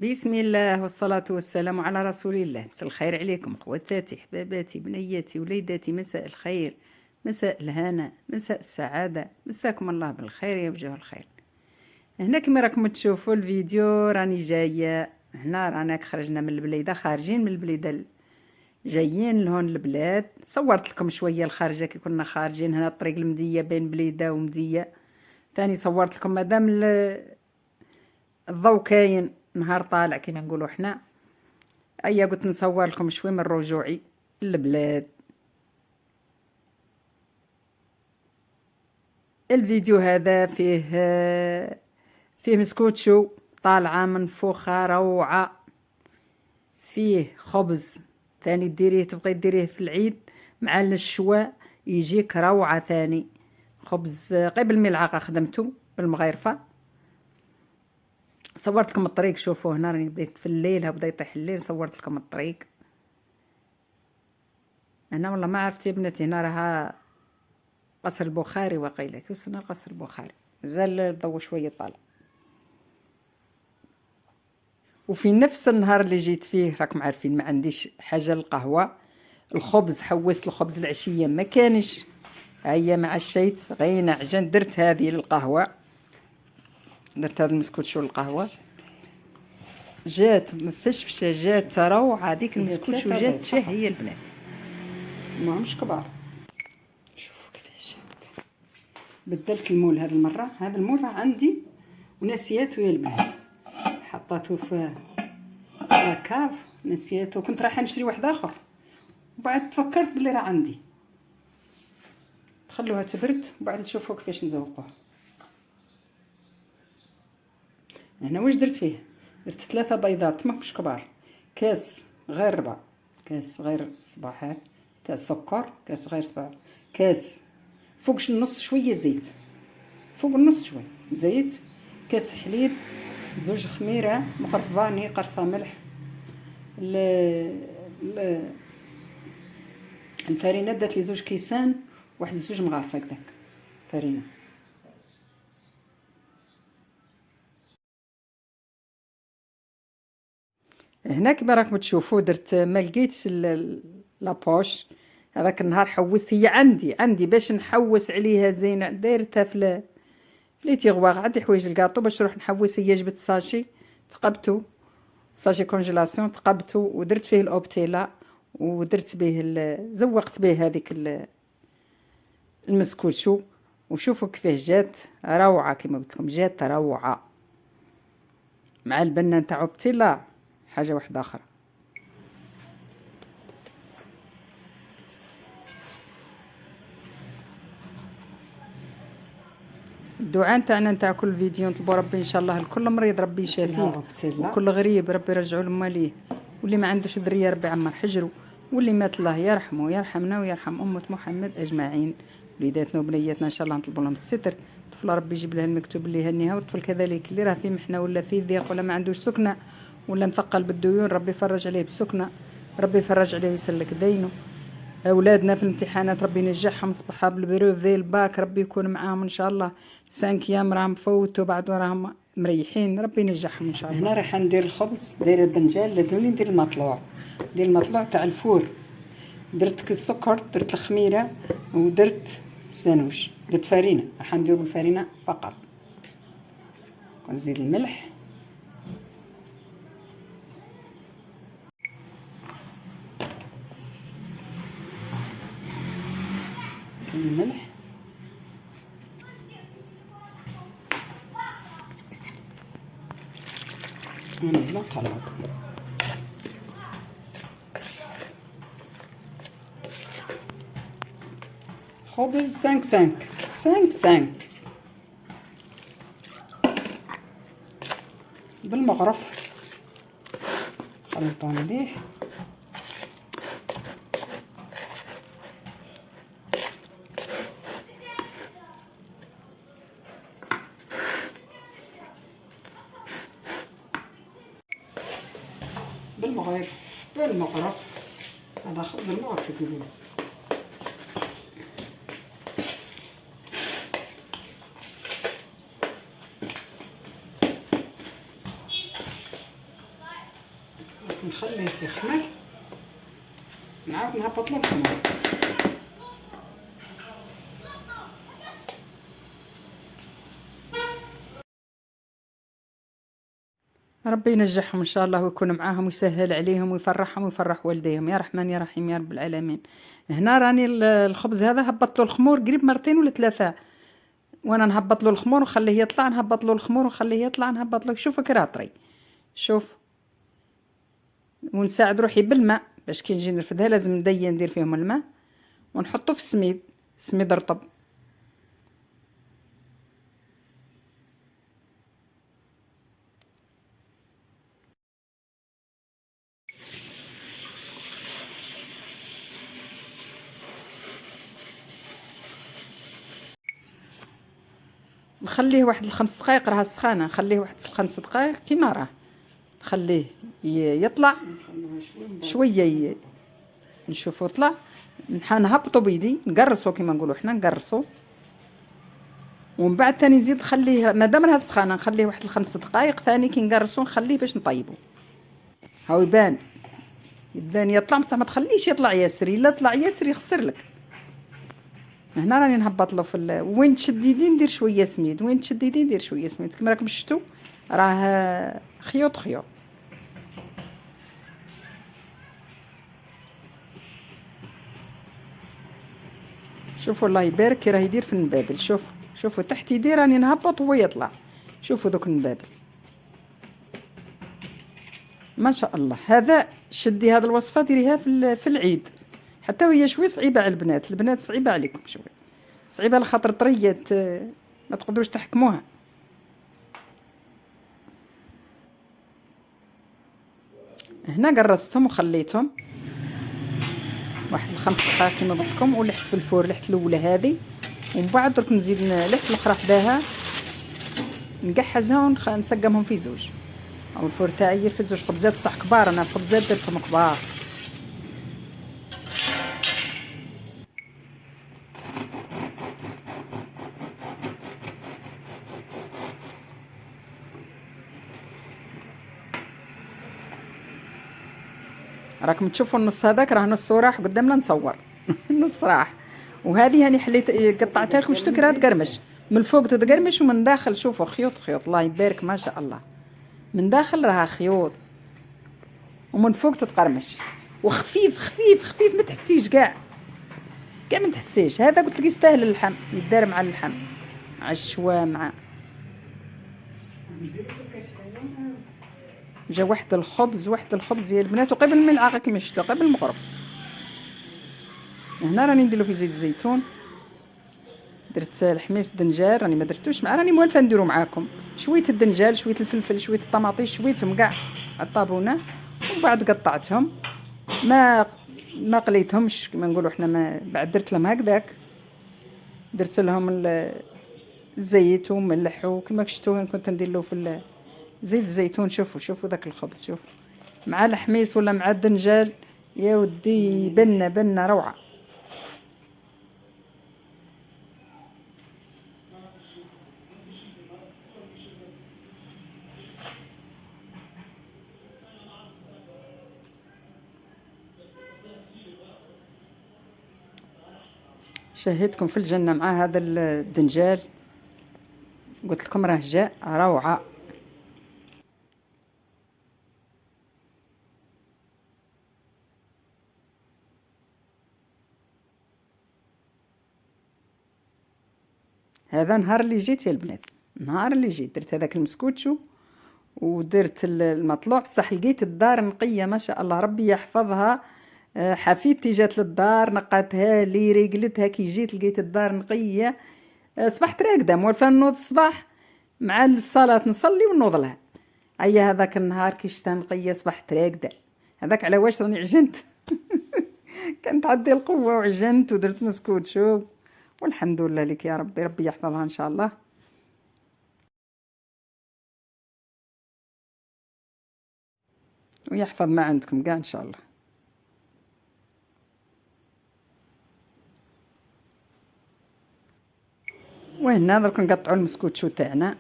بسم الله والصلاة والسلام على رسول الله. مساء الخير عليكم خواتاتي حباباتي بنياتي وليداتي، مساء الخير، مساء الهنا، مساء السعادة، مساكم الله بالخير يا وجه الخير. هنا كما راكم تشوفوا الفيديو راني جاية هنا، رانا خرجنا من البليدة، خارجين من البليدة جايين لهون البلاد. صورت لكم شوية الخارجة كي كنا خارجين هنا الطريق المدية بين بليدة ومدية. ثاني صورت لكم مادام الضوء كاين، نهار طالع كما نقولوا حنا. ايا قلت نصور لكم شوي من رجوعي للبلاد. الفيديو هذا فيه مسكوتشو طالعه منفوخه روعه، فيه خبز ثاني ديريه، تبغي ديريه في العيد مع الشواء يجيك روعه. ثاني خبز قبل الملعقه خدمته بالمغيرفه. صورت لكم الطريق، شوفوا هنا راني بديت في الليل، بدا يطيح الليل، صورت لكم الطريق. انا والله ما عرفت يا بناتي، هنا راها قصر البخاري وقيله. كي وصلنا لقصر البخاري مازال الضو شويه طالع. وفي نفس النهار اللي جيت فيه راكم عارفين ما عنديش حاجه للقهوه. الخبز حوست الخبز العشيه ما كانش، هيا مع الشيت غير نعجن درت هذه للقهوه، درت هذا المسكوتشو للقهوه. جات مفشفشه، جات روعه هذيك المسكوتشو، جات شهيه البنات، ماهمش كبار. شوفوا كيفاش جات. بدلت المول هذه المره، هذا المول راه عندي ونسيته يا البنات، حطيته في لاكاف نسيته، كنت رايحه نشري واحد اخر وبعد تفكرت بلي راه عندي. تخلوها تبرد وبعد نشوفوا كيفاش نزوقوها. هنا واش درت فيه؟ درت 3 بيضات ماكش كبار، كاس غير ربع، كاس غير صباحات تاع السكر، كاس غير صباح، كاس فوقش النص شويه زيت، فوق النص شويه زيت، كاس حليب، 2 خميره مقرفاني، قرصه ملح، الفرينه دات لي 2 كيسان، واحد 2 مغارف هكذاك فرينه. هنا كما راكم تشوفوا درت ما لقيتش لابوش. هذاك النهار حوست، هي عندي باش نحوس عليها زينه، دايرتها في لي تيغواغ، عندي حوايج الكاطو باش نروح نحوس. هي جبت ساشي تقبتو، ساشي كونجيلاسيون تقبتو ودرت فيه الاوبتيلا ودرت به زوقت به هذيك المسكوتشو. وشوفوا كيفاه جات روعه، كما قلت لكم جات روعه مع البنه نتاع اوبتيلا، حاجه واحده اخرى. الدعاء نتاعنا نتاع كل فيديو نطلبوا ربي ان شاء الله لكل مريض ربي يشافيه، وكل غريب ربي يرجعوا لماليه، واللي ما عندوش ذريه ربي عمر حجره، واللي مات الله يرحمه ويرحمنا ويرحم امه محمد اجمعين. وليداتنا وبنياتنا ان شاء الله نطلبوا لهم الستر. طفل ربي يجيب لها المكتوب اللي يهنيها، والطفل كذلك اللي راه في محنه ولا في ضيق ولا ما عندوش سكنه ولا مثقل بالديون ربي يفرج عليه بسكنه، ربي يفرج عليه ويسلك دينه. اولادنا في الامتحانات ربي ينجحهم، صباحا بالبروفي الباك ربي يكون معاهم ان شاء الله. 5 ايام راهم فوتوا بعد وراهم مريحين، ربي ينجحهم ان شاء الله. هنا راح ندير الخبز، دايره الدنجال، لازم لي ندير المطلوع، ندير المطلوع تاع الفور. درت السكر، درت الخميره ودرت السانوش، درت فرينه، راح ندير بالفرينه فقط. نزيد الملح، الملح ونبدا نقلب. خبز 5 بالمغرف، خلطو مليح. بالمغرف هذا خبز المغرف يقولوا. نخليه يخمر، نعاود نهبط له الخمر. ربي ينجحهم ان شاء الله ويكون معاهم ويسهل عليهم ويفرحهم ويفرح والديهم يا رحمن يا رحيم يا رب العالمين. هنا راني الخبز هذا هبطت له الخمور قريب مرتين ولا ثلاثه، وانا نهبط له الخمور ونخليه يطلع، نهبط له الخمور ونخليه يطلع، نهبط له. شوفوا كي راه طري، شوف. ونساعد روحي بالماء باش كي نجي نرفدها لازم ندير فيهم الماء ونحطه في السميد، سميد رطب. نخليه واحد الخمس دقائق، راها السخانه نخليه واحد الخمس دقائق كيما راه، نخليه يطلع شويه نشوفو طلع، نهبطو بيدي نقرصو كيما نقولوا حنا نقرصو، ومن بعد تاني نزيد نخليه مادام راها سخانه نخليه واحد الخمس دقائق ثاني كي نقرصو نخليه باش نطيبو. هاو يبان يطلع بصح ما تخليش يطلع ياسر، الا طلع ياسر يخسر لك. هنا راني نهبط له وين تشديدي ندير شويه سميد، وين تشديدي ندير شويه سميد كما راكم شفتوا راه خيوط خيوط. شوفوا الله يبارك كي راه يدير في النبابل. شوفوا تحت يدي راني نهبط وهو يطلع. شوفوا دوك النبابل ما شاء الله. هذا شدي هذه الوصفه ديريها في العيد، حتى وهي شوي صعيبه على البنات صعيبه عليكم شوي، صعيبه لخاطر طريه ما تقدروش تحكموها. هنا قرصتهم وخليتهم واحد الخمس دقائق كما قلت لكم، ولحت في الفور لحت الاولى هذه، ومن بعد درك نزيد لحت الاخرى حداها نقحزها ونسقمهم في زوج. او الفور تاعي يرفد زوج خبزات بصح كبار، انا الخبزات درتهم كبار. راكم تشوفوا النص هذاك راه نص راح قدامنا نصور نص راح. وهذه هاني حليت قطعتها لكم شفتوا كي تقرمش من الفوق تتقرمش ومن داخل شوفوا خيوط خيوط الله يبارك ما شاء الله. من داخل راها خيوط ومن فوق تتقرمش وخفيف خفيف خفيف ما تحسيش كاع ما تحسيش. هذا قلت لك يستاهل اللحم، يدار مع اللحم مع الشوا مع جا واحد الخبز يا البنات وقبل الملعقه كما شفتوا قبل المغرف. هنا راني نديرو في زيت الزيتون، درت الحميص الدنجال راني ما درتوش مع، راني موالفه نديرو معاكم شويه الدنجال شويه الفلفل شويه الطماطيش شويتهم كاع على الطابونه، ومن بعد قطعتهم ما قليتهمش كما نقولوا حنا، ما بعد درت لهم هكذاك، درت لهم الزيت وملح وكما شفتوا كنت ندير له في زيت الزيتون. شوفوا داك الخبز شوف مع الحميص ولا مع الدنجال يا ودي بنه روعه. شهيتكم في الجنه مع هذا الدنجال، قلت لكم راه جاء روعه. هذا نهار اللي جيت يا البنات، نهار اللي جيت درت هذاك المسكوتشو ودرت المطلوع بصح لقيت الدار نقيه ما شاء الله ربي يحفظها. حفيدتي جات للدار نقاتها لي ريقلتها كي جيت لقيت الدار نقيه. صبحت راقده موالفه نوض الصباح مع الصلاه نصلي ونوض لها. ايا هذاك النهار كي شتا نقيه صبحت راقده، هذاك على واش راني عجنت كانت عندي القوه وعجنت ودرت مسكوتشو والحمد لله لك يا ربي، ربي يحفظها ان شاء الله. ويحفظ ما عندكم كاع ان شاء الله. وهنا درك نقطعوا المسكوتشو تاعنا.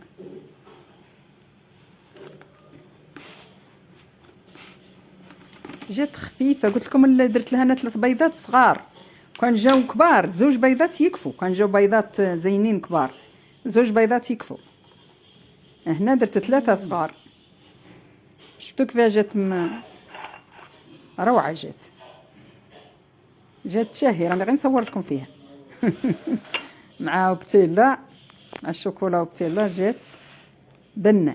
جات خفيفه. قلت لكم اللي درت لها انا 3 بيضات صغار، كان جاو كبار 2 بيضات يكفوا، كان جاو بيضات زينين كبار 2 بيضات يكفوا. هنا درت 3 صغار. شفتوا كيفاه جات روعه. جات شاهيه، راني غير نصور لكم فيها. مع بتيلا، مع الشوكولا وبتيلا جات بنه.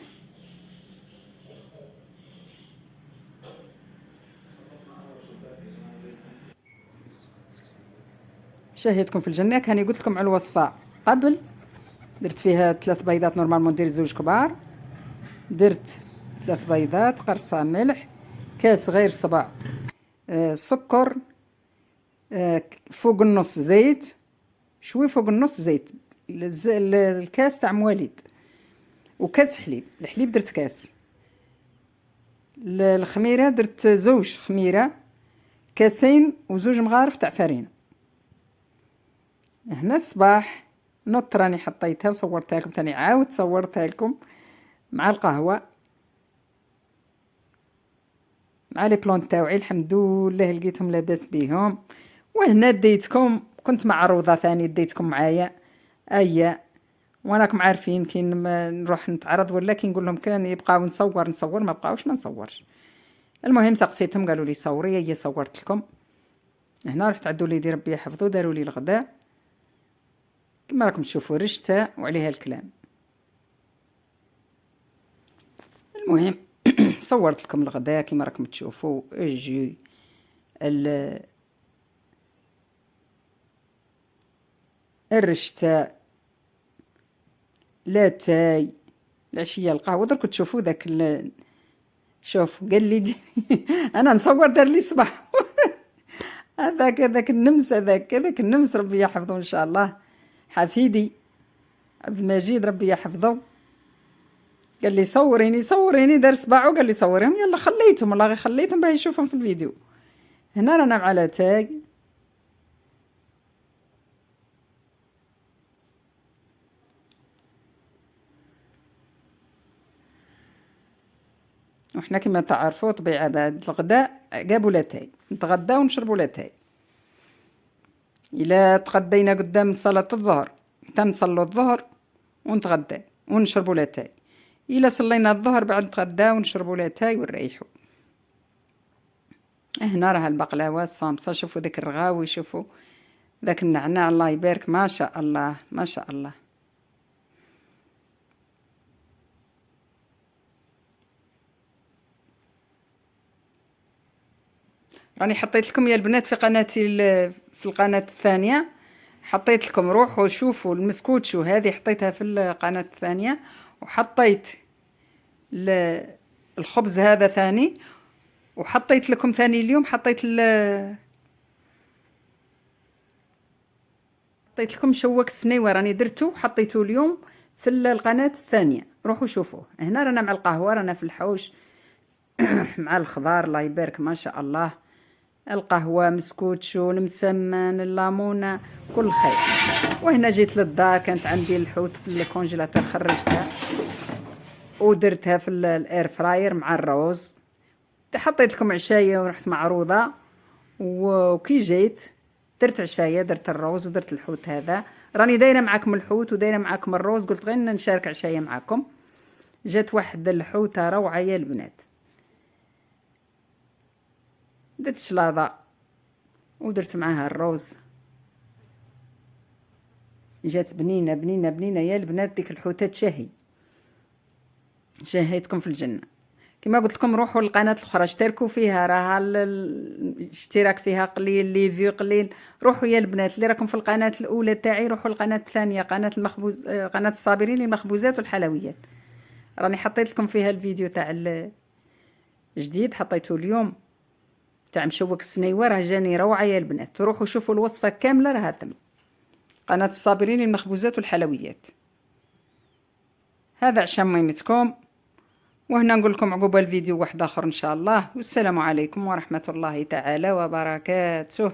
شاهدتكم في الجنه. كاني قلت لكم على الوصفه قبل، درت فيها 3 بيضات، نورمالمون ندير 2 كبار، درت 3 بيضات، قرصه ملح، كاس غير صبع سكر، فوق النص زيت، شوي فوق النص زيت، الكاس تاع مواليد، وكاس حليب. الحليب درت كاس. الخميره درت 2 خميره، كاسين و2 مغارف تاع فرينه. هنا الصباح نط راني حطيتها وصورتها لكم ثاني، عاود صورتها لكم مع القهوه مع لي بلون تاوعي. الحمد لله لقيتهم لاباس بيهم. وهنا ديتكم، كنت معروضه ثاني ديتكم معايا ايا، وراكم عارفين كي نروح نتعرض ولا كي نقول لهم كان يبقاو نصور ما بقاوش ما نصورش. المهم سقسيتهم قالوا لي صوري، هي صورت لكم. هنا رحت عند وليدي ربي يحفظه، داروا لي الغداء كما راكم تشوفوا، رشته وعليها الكلام. المهم صورت لكم الغداء كما راكم تشوفوا، الجي الرشته لاتاي العشيه القهوه. درك تشوفوا ذاك شوف قال لي انا نصور دار لي صباح. هذاك النمس، هذاك النمس ربي يحفظه ان شاء الله، حفيدي عبد المجيد ربي يحفظه. قال لي صوريني دار صباعو، قال لي صوريهم. يلا خليتهم، والله غير خليتهم باه يشوفهم في الفيديو. هنا رانا مع لاتاي، وحنا كما تعرفوا طبيعه بعد الغداء جابوا لاتاي، نتغداو ونشربوا لاتاي. الا تغدينا قدام صلاه الظهر تنصلوا الظهر ونتغدى ونشربوا لاتاي، الا صلينا الظهر بعد نتغداو ونشربوا لاتاي ونريحوا. هنا راه البقلاوه الصامصه، شوفوا ذاك الرغاوي، شوفوا ذاك النعناع، الله يبارك ما شاء الله ما شاء الله. راني حطيت لكم يا البنات في قناتي في القناه الثانيه، حطيت لكم روحوا شوفوا المسكوتشو هذه حطيتها في القناه الثانيه، وحطيت الخبز هذا ثاني، وحطيت لكم ثاني اليوم حطيت لكم شوك السنيوه راني درتو حطيته اليوم في القناه الثانيه، روحوا شوفوه. هنا رانا مع القهوه، رانا في الحوش مع الخضار الله يبارك ما شاء الله، القهوه مسكوتشو المسمن الليمونه كل خير. وهنا جيت للدار، كانت عندي الحوت في الكونجيلاتور خرجتها ودرتها في الاير فراير مع الروز. حطيت لكم عشايه ورحت معروضه، وكي جيت درت عشايه، درت الروز ودرت الحوت. هذا راني دايره معكم الحوت ودايره معكم الروز، قلت غير نشارك عشايه معكم. جات واحد الحوته روعه يا البنات، درت شلاضه ودرت معاها الروز، جات بنينه بنينه بنينه يا البنات. ديك الحوتات شاهيتكم في الجنه. كما قلت لكم روحوا للقناه الاخرى اشتركوا فيها، راها الاشتراك فيها قليل، لي فيو قليل. روحوا يا البنات اللي راكم في القناه الاولى تاعي، روحوا القناه الثانيه، قناه قناه الصابرين للمخبوزات والحلويات. راني حطيت لكم فيها الفيديو تاع الجديد، حطيته اليوم تاع مشوك السنيوه، راه جاني روعه يا البنات. روحوا شوفوا الوصفه كامله، راها ثم قناه الصابرين للمخبوزات والحلويات. هذا عشان ميمتكم، وهنا نقول لكم عقوبة الفيديو واحد اخر ان شاء الله، والسلام عليكم ورحمة الله تعالى وبركاته.